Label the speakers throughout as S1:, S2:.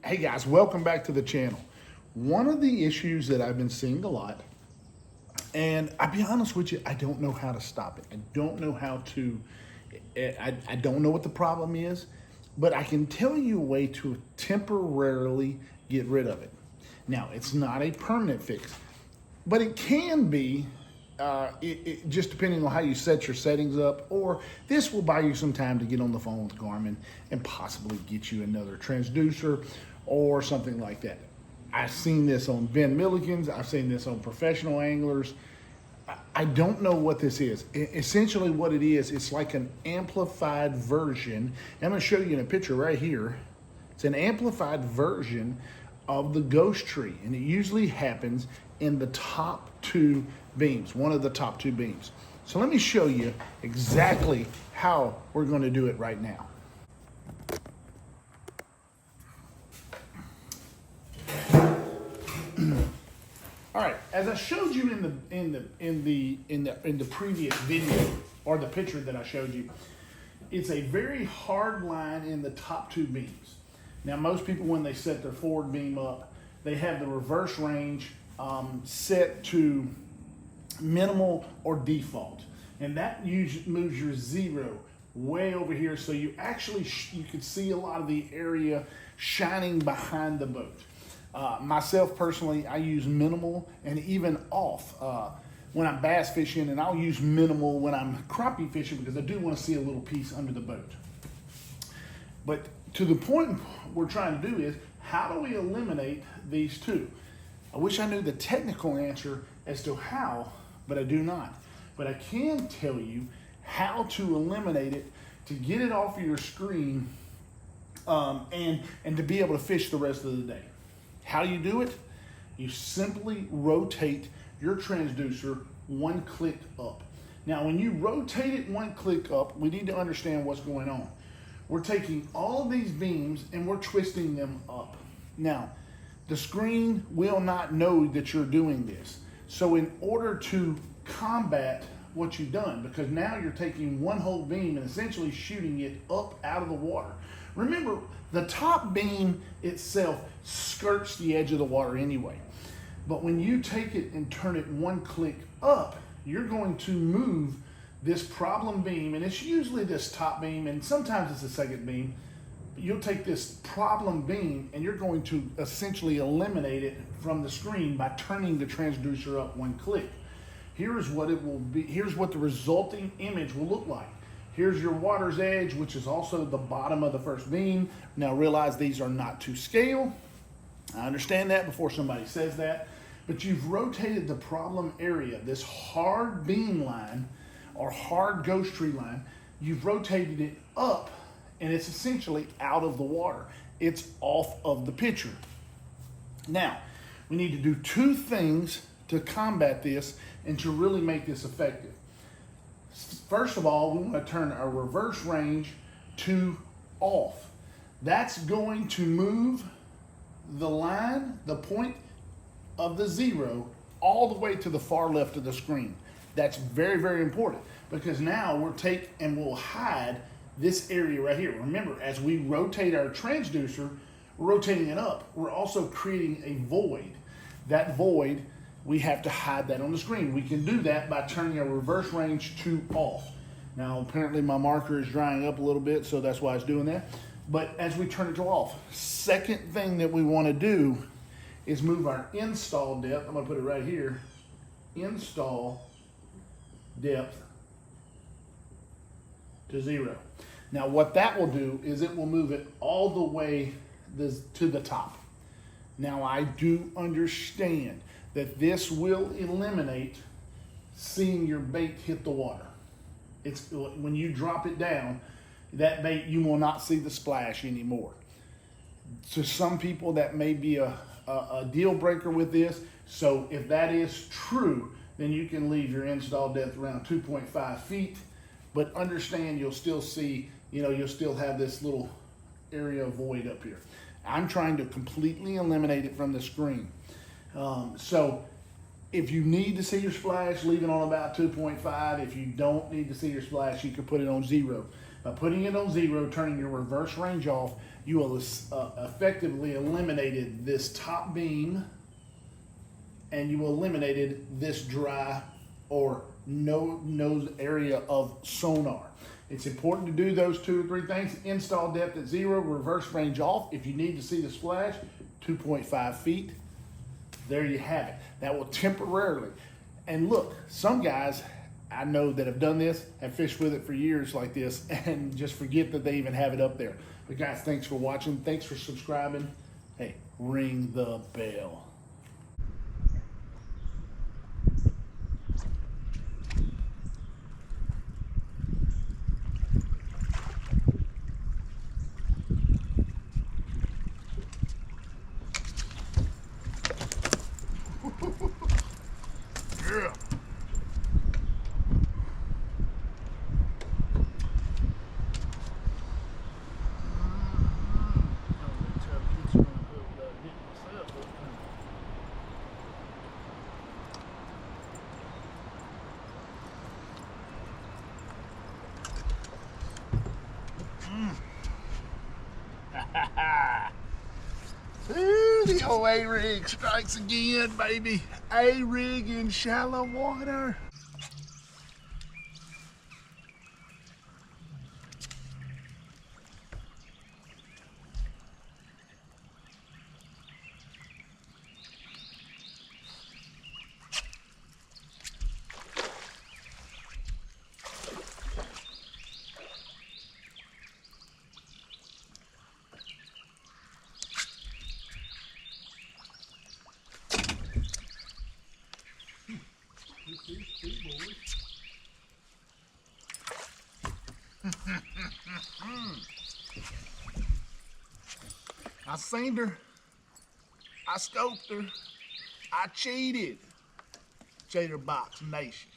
S1: Hey guys, welcome back to the channel. One of the issues that I've been seeing a lot, and I'll be honest with you, I don't know how to stop it. I don't know how to, I don't know what the problem is, but I can tell you a way to temporarily get rid of it. Now, it's not a permanent fix, but it can be, just depending on how you set your settings up, or this will buy you some time to get on the phone with Garmin and possibly get you another transducer or something like that. I've seen this on Ben Milligan's, I've seen this on professional anglers. I don't know what this is. Essentially what it is, it's like an amplified version. I'm gonna show you in a picture right here. It's an amplified version of the ghost tree, and it usually happens in the top two beams, one of the top two beams. So let me show you exactly how we're going to do it right now. All right, as I showed you in the previous video, or the picture that I showed you, it's a very hard line in the top two beams. Now, most people, when they set their forward beam up, they have the reverse range set to minimal or default, and that usually moves your zero way over here, so you actually you can see a lot of the area shining behind the boat. Myself personally, I use minimal and even off when I'm bass fishing, and I'll use minimal when I'm crappie fishing because I do want to see a little piece under the boat. But to the point we're trying to do is, how do we eliminate these two? I wish I knew the technical answer as to how, but I do not. But I can tell you how to eliminate it, to get it off of your screen, and to be able to fish the rest of the day. How do you do it? You simply rotate your transducer one click up. Now, when you rotate it one click up, we need to understand what's going on. We're taking all of these beams and we're twisting them up. Now, the screen will not know that you're doing this. So in order to combat what you've done, because now you're taking one whole beam and essentially shooting it up out of the water. Remember, the top beam itself skirts the edge of the water anyway. But when you take it and turn it one click up, you're going to move this problem beam, and it's usually this top beam, and sometimes it's the second beam. But you'll take this problem beam and you're going to essentially eliminate it from the screen by turning the transducer up one click. Here's what it will be. Here's what the resulting image will look like. Here's your water's edge, which is also the bottom of the first beam. Now realize these are not to scale. I understand that before somebody says that, but you've rotated the problem area, this hard beam line or hard ghost tree line, you've rotated it up, and it's essentially out of the water. It's off of the picture. Now, we need to do two things to combat this and to really make this effective. First of all, we want to turn our reverse range to off. That's going to move the line, the point of the zero, all the way to the far left of the screen. That's very, very important, because now we'll hide this area right here. Remember, as we rotate our transducer, we're rotating it up. We're also creating a void. That void, we have to hide that on the screen. We can do that by turning our reverse range to off. Now, apparently my marker is drying up a little bit, so that's why it's doing that. But as we turn it to off, second thing that we want to do is move our install depth. I'm going to put it right here. Install depth to 0. Now what that will do is it will move it all the way to the top. Now I do understand that this will eliminate seeing your bait hit the water. It's when you drop it down, that bait, you will not see the splash anymore. To some people that may be a deal breaker with this. So if that is true, then you can leave your install depth around 2.5 feet, but understand you'll still see, you'll still have this little area of void up here. I'm trying to completely eliminate it from the screen. So if you need to see your splash, leave it on about 2.5. If you don't need to see your splash, you can put it on 0. By putting it on 0, turning your reverse range off, you will effectively eliminated this top beam, and you eliminated this dry or no area of sonar. It's important to do those 2 or 3 things. Install depth at 0, reverse range off. If you need to see the splash, 2.5 feet. There you have it. That will temporarily, and look, some guys I know that have done this, have fished with it for years like this, and just forget that they even have it up there. But guys, thanks for watching. Thanks for subscribing. Hey, ring the bell. Yeah. Ooh, the old A-rig strikes again, baby. A-rig in shallow water. I seen her. I scoped her. I cheated. Chatterbox Nation.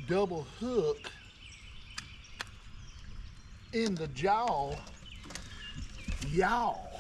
S1: Double hook in the jaw, y'all.